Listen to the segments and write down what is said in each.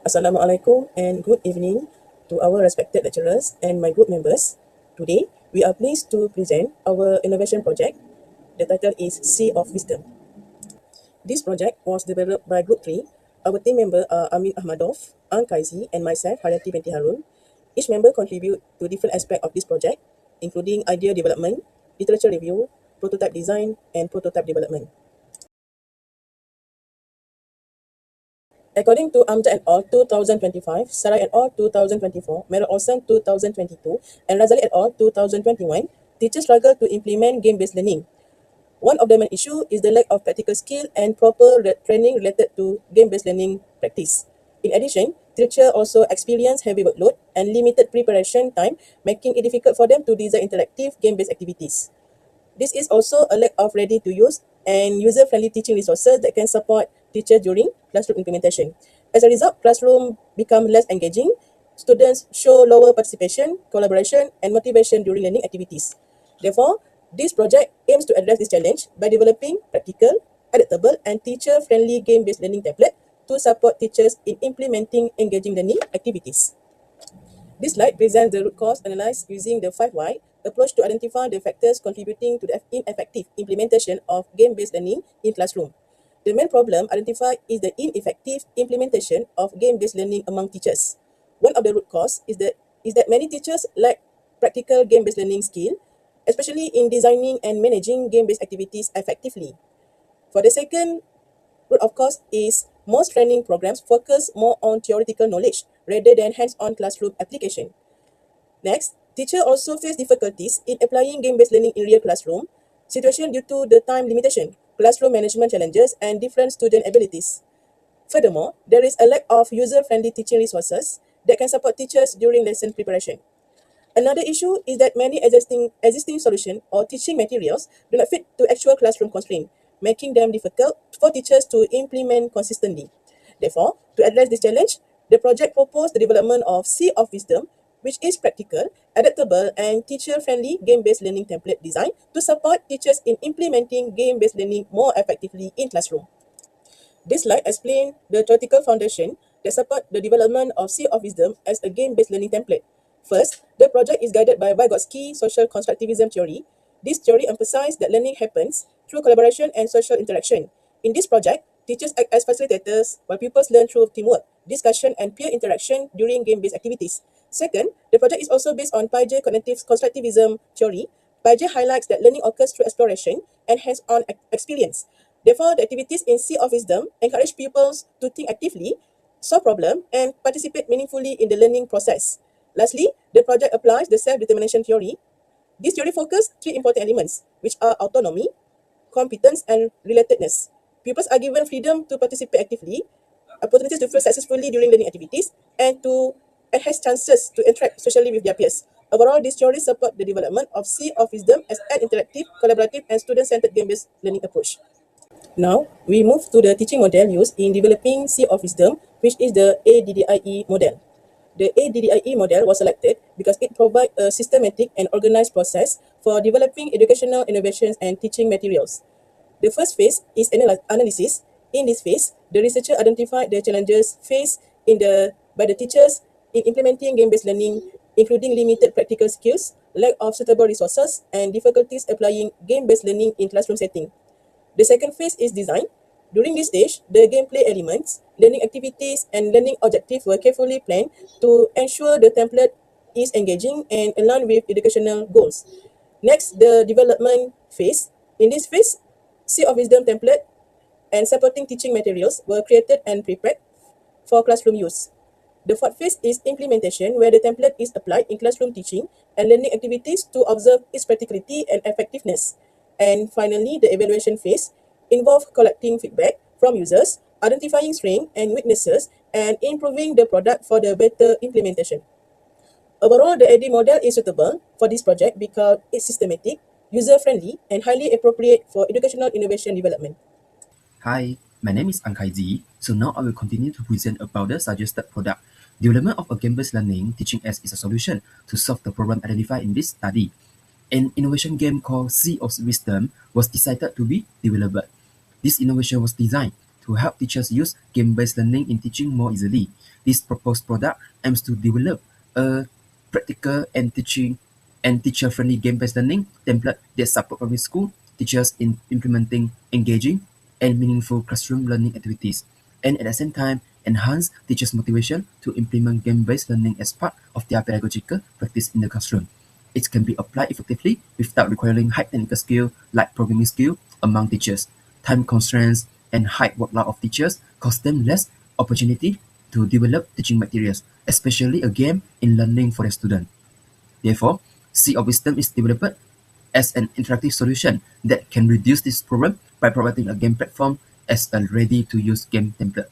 Assalamualaikum and good evening to our respected lecturers and my group members. Today, we are pleased to present our innovation project. The title is Sea of Wisdom. This project was developed by Group 3. Our team member are Amin Ahmadov, Ang Kaizi, and myself, Hayati binti Harun. Each member contribute to different aspects of this project, including idea development, literature review, prototype design, and prototype development. According to Amjad et al. 2025, Sarai et al. 2024, Merrill Olsen 2022, and Razali et al. 2021, teachers struggle to implement game-based learning. One of the main issues is the lack of practical skill and proper training related to game-based learning practice. In addition, teachers also experience heavy workload and limited preparation time, making it difficult for them to design interactive game-based activities. This is also a lack of ready-to-use and user-friendly teaching resources that can support teachers during classroom implementation. As a result, classroom become less engaging. Students show lower participation, collaboration, and motivation during learning activities. Therefore, this project aims to address this challenge by developing practical, adaptable, and teacher-friendly game-based learning template to support teachers in implementing engaging learning activities. This slide presents the root cause analysis using the 5 Why approach to identify the factors contributing to the ineffective implementation of game-based learning in classroom. The main problem identified is the ineffective implementation of game-based learning among teachers. One of the root cause is that many teachers lack practical game-based learning skill, especially in designing and managing game-based activities effectively. For the second root of cause is most training programs focus more on theoretical knowledge rather than hands-on classroom application. Next, teachers also face difficulties in applying game-based learning in real classroom situation due to the time limitation, classroom management challenges, and different student abilities. Furthermore, there is a lack of user-friendly teaching resources that can support teachers during lesson preparation. Another issue is that many existing solutions or teaching materials do not fit to actual classroom constraints, making them difficult for teachers to implement consistently. Therefore, to address this challenge, the project proposed the development of Sea of Wisdom, which is practical, adaptable, and teacher-friendly game-based learning template design to support teachers in implementing game-based learning more effectively in classroom. This slide explains the theoretical foundation that support the development of Sea of Wisdom as a game-based learning template. First, the project is guided by Vygotsky social constructivism theory. This theory emphasizes that learning happens through collaboration and social interaction. In this project, teachers act as facilitators while pupils learn through teamwork, discussion, and peer interaction during game-based activities. Second, the project is also based on Piaget cognitive constructivism theory. Piaget highlights that learning occurs through exploration and hands-on experience. Therefore, the activities in Sea of Wisdom encourage pupils to think actively, solve problems, and participate meaningfully in the learning process. Lastly, the project applies the self-determination theory. This theory focuses three important elements, which are autonomy, competence, and relatedness. Pupils are given freedom to participate actively, opportunities to fail successfully during learning activities, and has chances to interact socially with their peers. Overall, this theory supports the development of Sea of Wisdom as an interactive, collaborative, and student-centered game-based learning approach. Now, we move to the teaching model used in developing Sea of Wisdom, which is the ADDIE model. The ADDIE model was selected because it provides a systematic and organized process for developing educational innovations and teaching materials. The first phase is analysis. In this phase, the researcher identified the challenges faced by the teachers in implementing game-based learning, including limited practical skills, lack of suitable resources, and difficulties applying game-based learning in classroom setting. The second phase is design. During this stage, the gameplay elements, learning activities, and learning objectives were carefully planned to ensure the template is engaging and aligned with educational goals. Next, the development phase. In this phase, Sea of Wisdom template and supporting teaching materials were created and prepared for classroom use. The fourth phase is implementation, where the template is applied in classroom teaching and learning activities to observe its practicality and effectiveness. And finally, the evaluation phase involves collecting feedback from users, identifying strengths and weaknesses, and improving the product for the better implementation. Overall, the AD model is suitable for this project because it's systematic, user-friendly, and highly appropriate for educational innovation development. Hi, my name is Angkaizi. So now I will continue to present about the suggested product. Development of a game-based learning teaching aids is a solution to solve the problem identified in this study. An innovation game called Sea of Wisdom was decided to be developed. This innovation was designed to help teachers use game-based learning in teaching more easily. This proposed product aims to develop a practical and teacher-friendly game-based learning template that support primary school teachers in implementing engaging and meaningful classroom learning activities, and at the same time enhance teachers' motivation to implement game-based learning as part of their pedagogical practice in the classroom. It can be applied effectively without requiring high technical skill like programming skill among teachers. Time constraints and high workload of teachers cause them less opportunity to develop teaching materials, especially a game in learning for their students. Therefore, Sea of Wisdom is developed as an interactive solution that can reduce this problem by providing a game platform as a ready-to-use game template.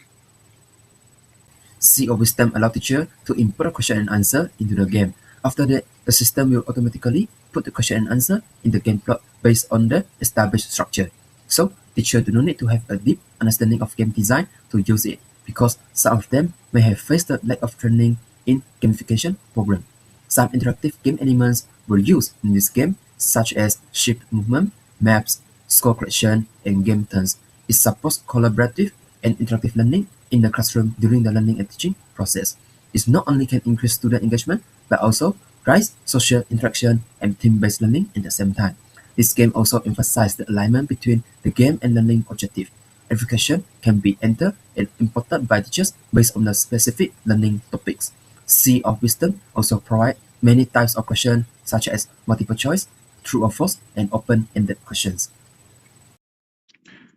Sea of Wisdom allows teacher to input a question and answer into the game. After that, the system will automatically put the question and answer in the game plot based on the established structure. So, teachers do not need to have a deep understanding of game design to use it, because some of them may have faced a lack of training in gamification program. Some interactive game elements were used in this game, such as ship movement, maps, score correction, and game turns. It supports collaborative and interactive learning in the classroom during the learning and teaching process. It not only can increase student engagement, but also rise social interaction and team-based learning at the same time. This game also emphasizes the alignment between the game and learning objective. Education can be entered and imported by teachers based on the specific learning topics. Sea of Wisdom also provide many types of questions such as multiple choice, true or false, and open-ended questions.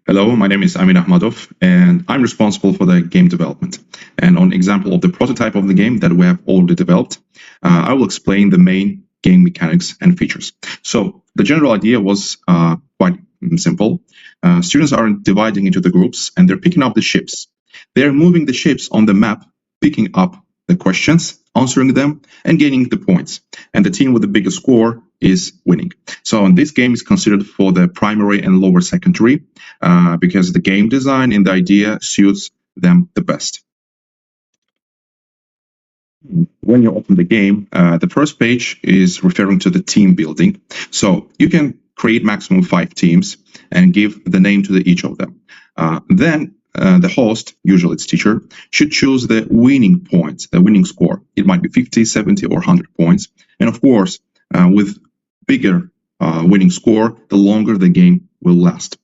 Hello, my name is Amin Ahmadov, and I'm responsible for the game development. And on example of the prototype of the game that we have already developed, I will explain the main game mechanics and features. So the general idea was quite simple. Students are dividing into the groups, and they're picking up the ships. They're moving the ships on the map, picking up the questions, answering them, and gaining the points. And the team with the biggest score is winning. So this game is considered for the primary and lower secondary because the game design and the idea suits them the best. When you open the game, the first page is referring to the team building. So you can create maximum 5 teams and give the name to each of them. Then the host, usually it's teacher, should choose the winning points, the winning score. It might be 50, 70, or 100 points. And of course, with bigger winning score, the longer the game will last.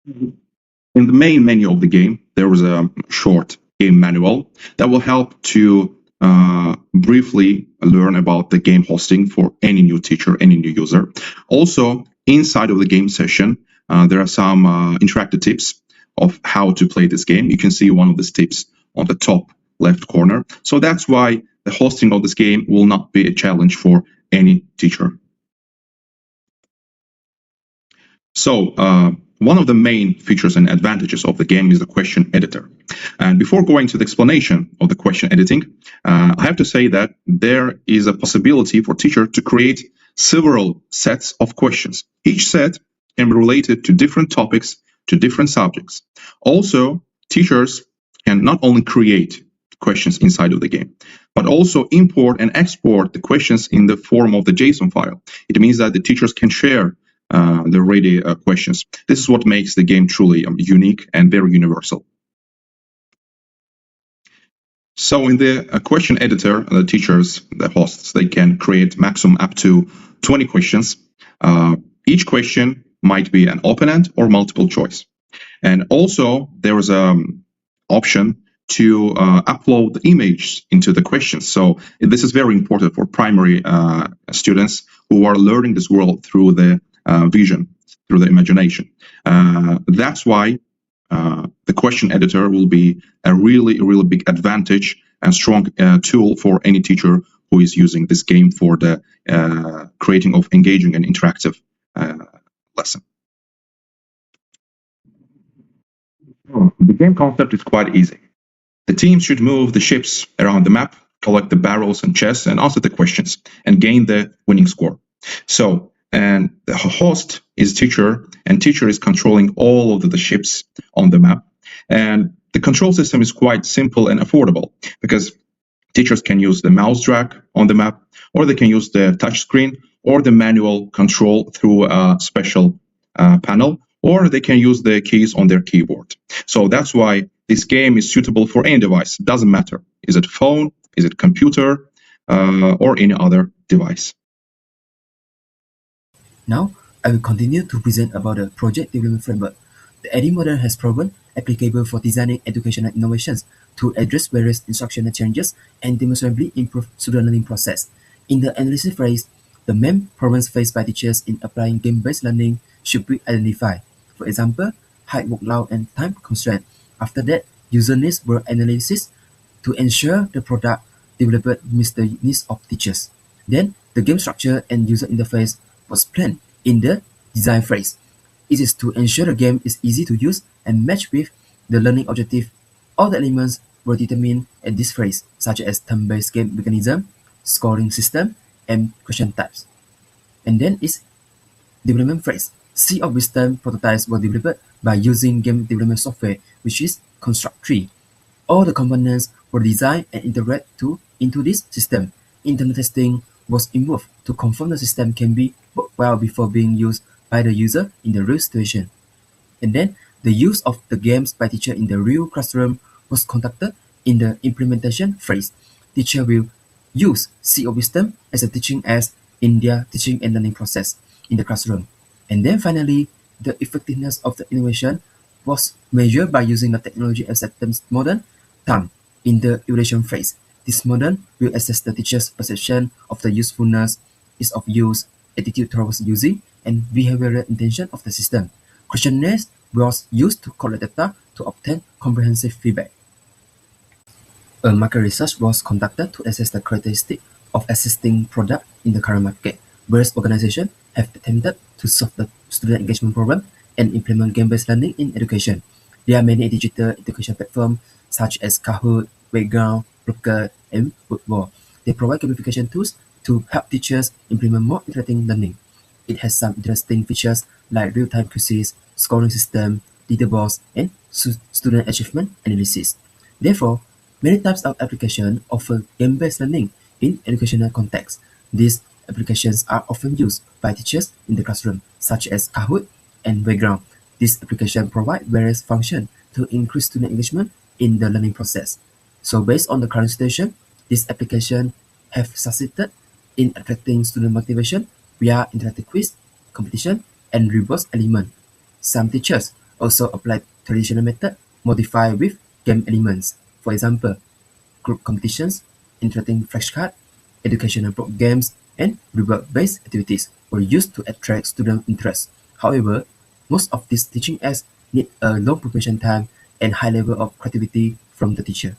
In the main menu of the game, there is a short game manual that will help to briefly learn about the game hosting for any new teacher, any new user. Also, inside of the game session, there are some interactive tips of how to play this game. You can see one of these tips on the top left corner. So that's why the hosting of this game will not be a challenge for any teacher. So one of the main features and advantages of the game is the question editor. And before going to the explanation of the question editing, I have to say that there is a possibility for teacher to create several sets of questions. Each set can be related to different topics, to different subjects. Also, teachers can not only create questions inside of the game, but also import and export the questions in the form of the JSON file. It means that the teachers can share the ready questions. This is what makes the game truly unique and very universal. So in the question editor, the teachers, the hosts, they can create maximum up to 20 questions. Each question might be an open-end or multiple choice. And also there is an option to upload the image into the questions. So this is very important for primary students who are learning this world through the vision, through the imagination. That's why the question editor will be a really big advantage and strong tool for any teacher who is using this game for the creating of engaging and interactive lesson. The game concept is quite easy. The team should move the ships around the map, collect the barrels and chests, and answer the questions, and gain the winning score. So, and the host is teacher, and teacher is controlling all of the ships on the map. And the control system is quite simple and affordable, because teachers can use the mouse drag on the map, or they can use the touch screen, or the manual control through a special panel, or they can use the keys on their keyboard. So that's why this game is suitable for any device. Doesn't matter. Is it phone? Is it computer? Or any other device. Now, I will continue to present about the project development framework. The AD model has proven applicable for designing educational innovations to address various instructional changes and demonstrably improve student learning process. In the analysis phase, the main problems faced by teachers in applying game-based learning should be identified. For example, high workload and time constraint. After that, user needs were analysis to ensure the product developed meets the needs of teachers. Then, the game structure and user interface was planned in the design phase. It is to ensure the game is easy to use and match with the learning objective. All the elements were determined at this phase, such as turn-based game mechanism, scoring system, and question types. And then is development phase. Sea of Wisdom prototypes were developed by using game development software, which is Construct3. All the components were designed and integrated into this system. Internal testing was involved to confirm the system can be worked well before being used by the user in the real situation. And then the use of the games by teacher in the real classroom was conducted in the implementation phase. Teacher will use Sea of Wisdom as a teaching aids in their teaching and learning process in the classroom. And then finally, the effectiveness of the innovation was measured by using the technology acceptance model TAM in the evaluation phase. This model will assess the teacher's perception of the usefulness, ease of use, attitude towards using, and behavioral intention of the system. Questionnaires was used to collect data to obtain comprehensive feedback. A market research was conducted to assess the characteristics of existing products in the current market. Various organizations have attempted to solve the student engagement problem and implement game-based learning in education. There are many digital education platforms such as Kahoot, Playground, Looker, and Woodwall. They provide gamification tools to help teachers implement more interactive learning. It has some interesting features like real-time quizzes, scoring system, leaderboards, and student achievement analysis. Therefore, many types of applications offer game-based learning in educational contexts. These applications are often used by teachers in the classroom, such as Kahoot and Playground. These applications provide various functions to increase student engagement in the learning process. So based on the current situation, these applications have succeeded in attracting student motivation via interactive quiz, competition, and rewards element. Some teachers also apply traditional method modified with game elements. For example, group competitions, interactive flashcards, educational board games, and reward-based activities were used to attract student interest. However, most of these teaching aids need a long preparation time and high level of creativity from the teacher.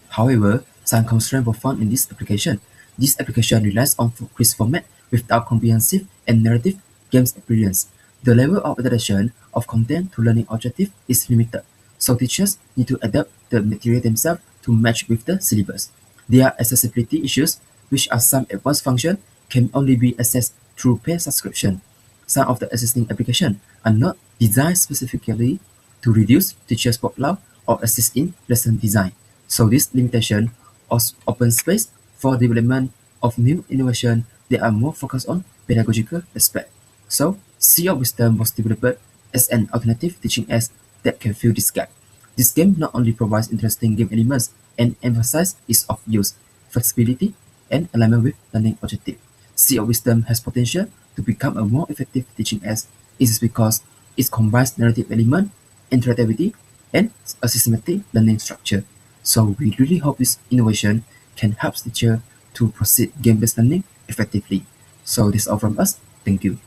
However, some constraints were found in this application. This application relies on quiz format without comprehensive and narrative games experience. The level of adaptation of content to learning objective is limited, so teachers need to adapt the material themselves to match with the syllabus. There are accessibility issues, which are some advanced functions can only be accessed through paid subscription. Some of the existing applications are not designed specifically to reduce teachers' workload or assist in lesson design. So this limitation opens space for development of new innovation that are more focused on pedagogical aspect. So Sea of Wisdom was developed as an alternative teaching aids that can fill this gap. This game not only provides interesting game elements and emphasizes ease of use, flexibility, and alignment with learning objective. Sea of Wisdom has potential to become a more effective teaching aids. It is because it combines narrative element, interactivity, and a systematic learning structure. So we really hope this innovation can help teachers to proceed game-based learning effectively. So this is all from us. Thank you.